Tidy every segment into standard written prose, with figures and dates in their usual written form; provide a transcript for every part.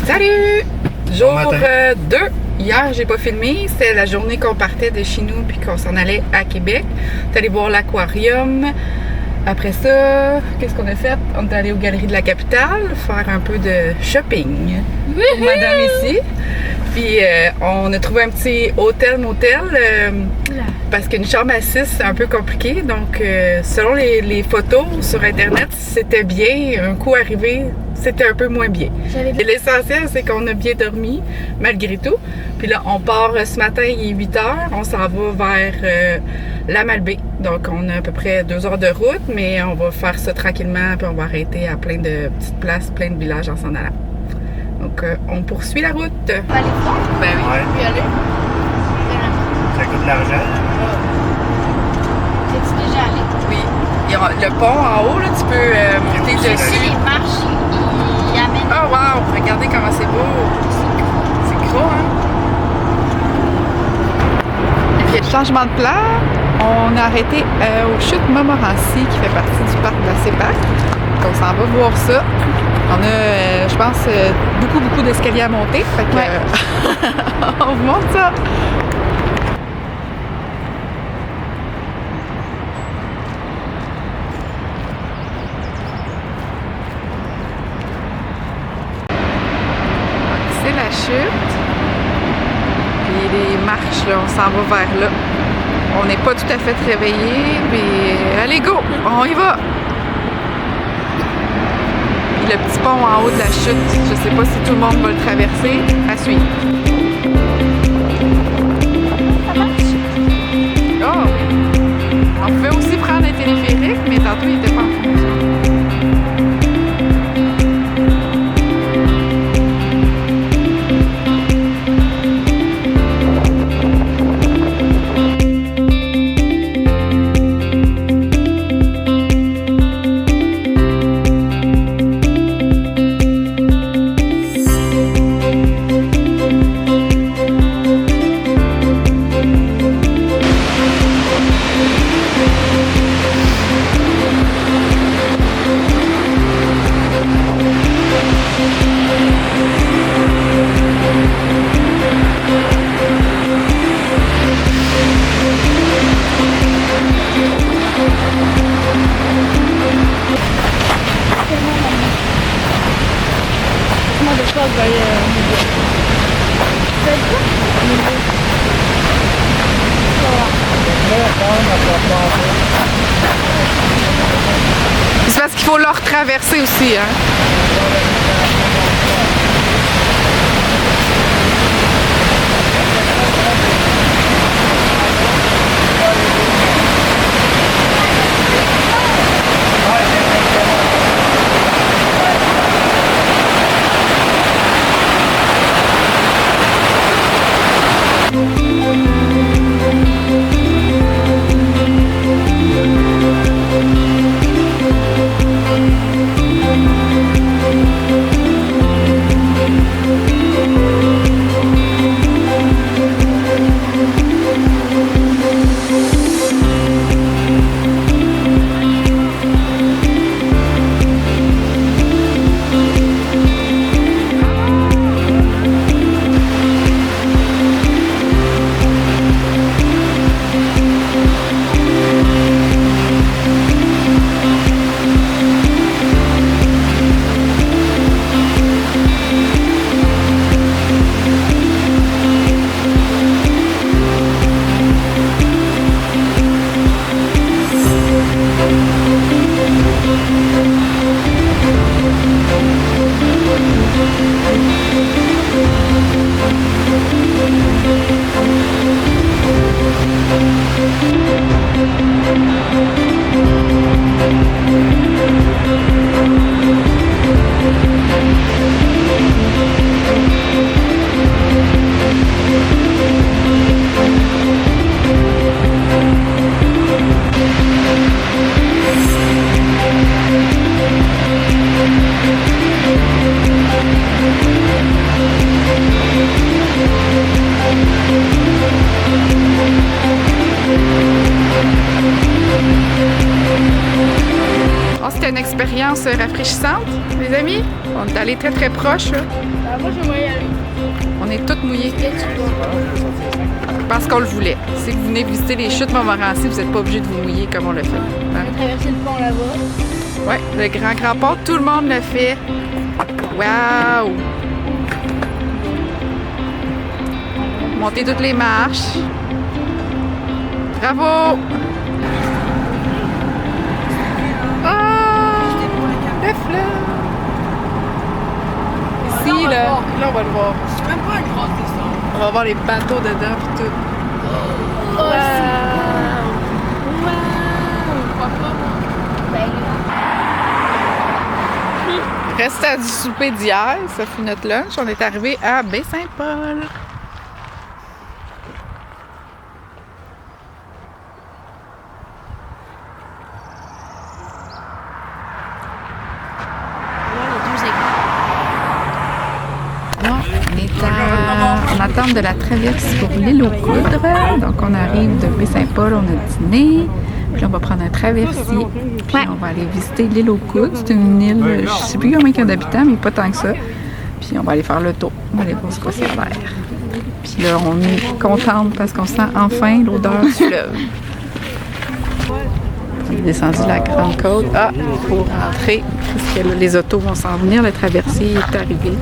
Salut! Jour Bon matin. 2. Hier, j'ai pas filmé. C'était la journée qu'on partait de chez nous puis qu'on s'en allait à Québec. On est allé voir l'aquarium. Après ça, qu'est-ce qu'on a fait? On est allé aux Galeries de la Capitale faire un peu de shopping pour madame ici. Puis on a trouvé un petit hôtel-motel parce qu'une chambre à 6, c'est un peu compliqué. Donc, selon les photos sur Internet, c'était bien. Un coup arrivé, c'était un peu moins bien. Et l'essentiel, c'est qu'on a bien dormi, malgré tout. Puis là, on part ce matin, il est 8 h. On s'en va vers la Malbaie. Donc, on a à peu près 2 heures de route, mais on va faire ça tranquillement. Puis on va arrêter à plein de petites places, plein de villages en s'en allant. Donc, on poursuit la route. Pas aller voir? Ben oui. Ouais. Puis aller? Ça coûte de l'argent. T'es-tu déjà allé? Oui. Il y a le pont en haut, là, tu peux monter aussi dessus. Les marches, ils amènent. Oh wow! Regardez comment c'est beau! C'est gros, hein? OK, changement de plan. On a arrêté aux chutes Montmorency, qui fait partie du parc de la CEPAC. Donc, on s'en va voir ça. On a, je pense, beaucoup d'escaliers à monter. Fait que, on vous montre ça. C'est la chute. Puis les marches, là, on s'en va vers là. On n'est pas tout à fait réveillés, mais allez, go! On y va! Puis le petit pont en haut de la chute, je sais pas si tout le monde va le traverser. À suivre. Ça marche? Oh! On pouvait aussi prendre un téléphérique, mais tantôt, il n'était pas en fonction. Moi, de quoi vous allez C'est quoi? C'est parce qu'il faut leur traverser aussi, hein? C'était une expérience rafraîchissante, les amis. On est allés très proche. Là. Ah, moi, j'aimerais y aller. On est toutes mouillées. Parce qu'on le voulait. Si vous venez visiter les chutes Montmorency, vous n'êtes pas obligé de vous mouiller comme on le fait. On Hein? va traverser le pont là-bas. Ouais, le grand pont, tout le monde le fait. Waouh! Montez toutes les marches. Bravo! Ah! Le fleuve! Ici, là, on va le voir. C'est même pas une grande descente. On va voir les bateaux dedans pis tout. Wow! Ben, Restant du souper d'hier, ça fut notre lunch. On est arrivé à Baie-Saint-Paul. On attend de la traverse pour l'île aux Coudres. Donc, on arrive de Baie-Saint-Paul, on a dîné. Puis on va prendre un traversier. Puis on va aller visiter l'île aux Coudres. C'est une île, je sais plus combien il y a d'habitants, mais pas tant que ça. Puis on va aller faire le tour. On va aller voir ce que c'est l'air. Puis là, on est contente parce qu'on sent enfin l'odeur du fleuve. On est descendu la Grande Côte. Ah, il faut rentrer parce que là, les autos vont s'en venir. Le traversier est arrivé.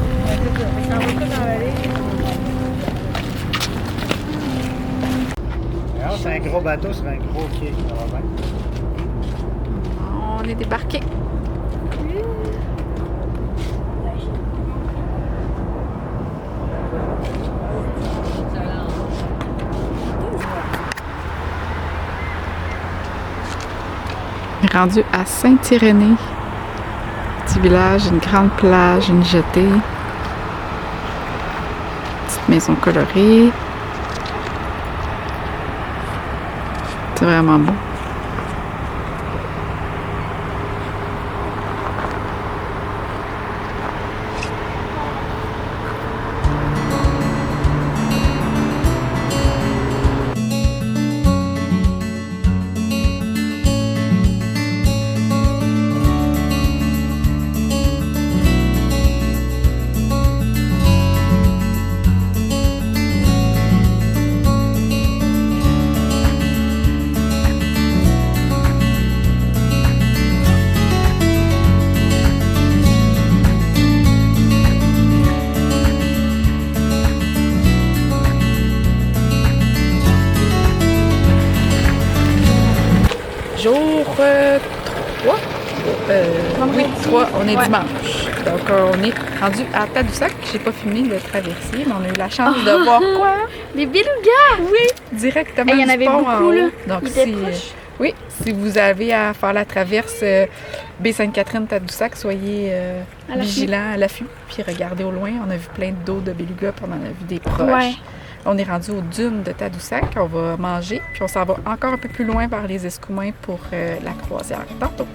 C'est un gros bateau sur un gros quai. Ça va bien. On est débarqué. On est rendu à Saint-Irénée. Petit village, une grande plage, une jetée. Petite maison colorée. C'est vraiment beau. Jour 3. Oui, 3, on est dimanche. Donc, on est rendu à Tadoussac. J'ai pas filmé le traversier, mais on a eu la chance de voir quoi? les belugas! Oui, directement Il y en du avait pont en beaucoup, haut. là. Donc, Ils étaient proches. oui, si vous avez à faire la traverse Baie-Sainte-Catherine-Tadoussac, soyez À l'affût. vigilants à l'affût. Puis regardez au loin, on a vu plein d'eau de belugas, puis on en a vu des proches. Ouais. On est rendu aux dunes de Tadoussac, on va manger, puis on s'en va encore un peu plus loin vers les Escoumins pour la croisière tantôt.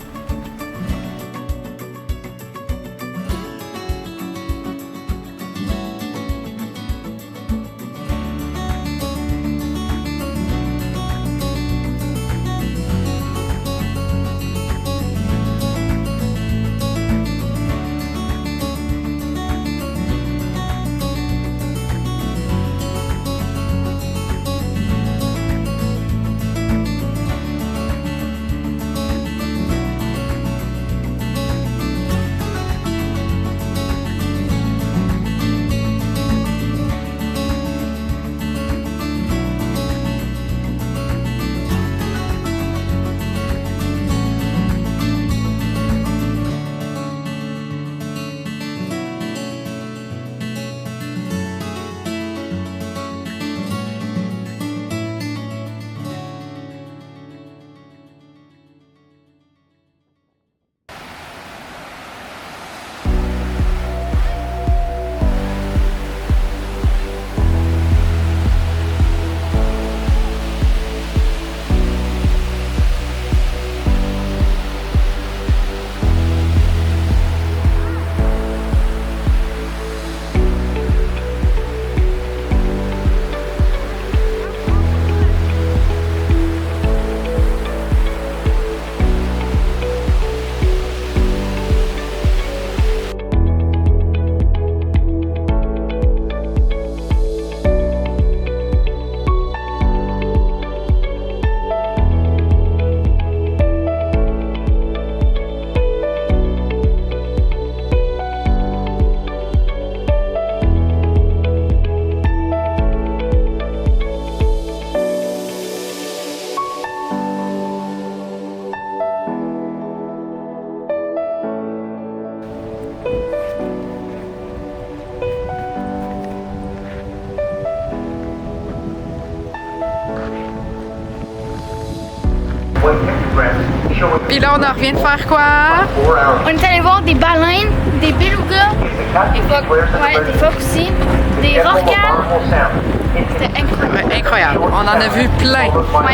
Puis là, on en revient de faire quoi? On est allé voir des baleines, des belugas, des phoques, ouais, des phoques aussi, des rorquals. C'était incroyable. Ouais, incroyable. On en a vu plein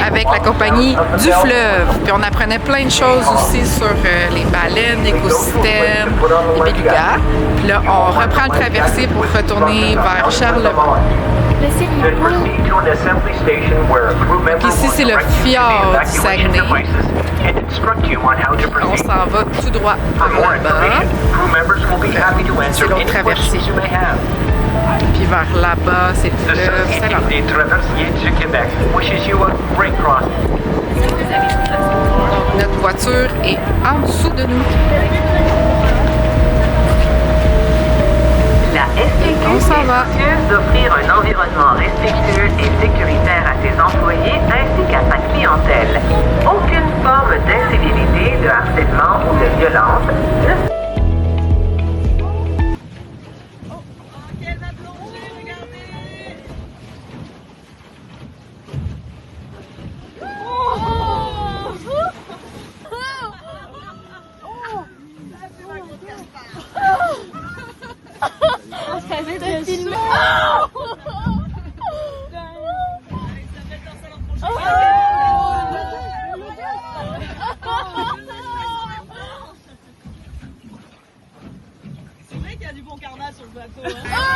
avec la compagnie du fleuve. Puis on apprenait plein de choses aussi sur les baleines, l'écosystème, les belugas. Puis là, on reprend le traversier pour retourner vers Charlemont. Le ciel est beau. Puis ici, c'est le fjord du Saguenay. On s'en va tout droit par là-bas. C'est l'autre traversier. Puis vers là-bas, c'est le fleuve Saint-Laurent. Donc, notre voiture est en dessous de nous. La STQ On s'en va. est soucieuse d'offrir un environnement respectueux et sécuritaire à ses employés ainsi qu'à sa clientèle. Aucune forme d'incivilité, de harcèlement ou de violence ne C'est vrai qu'il y a du bon carnage sur le bateau. Hein.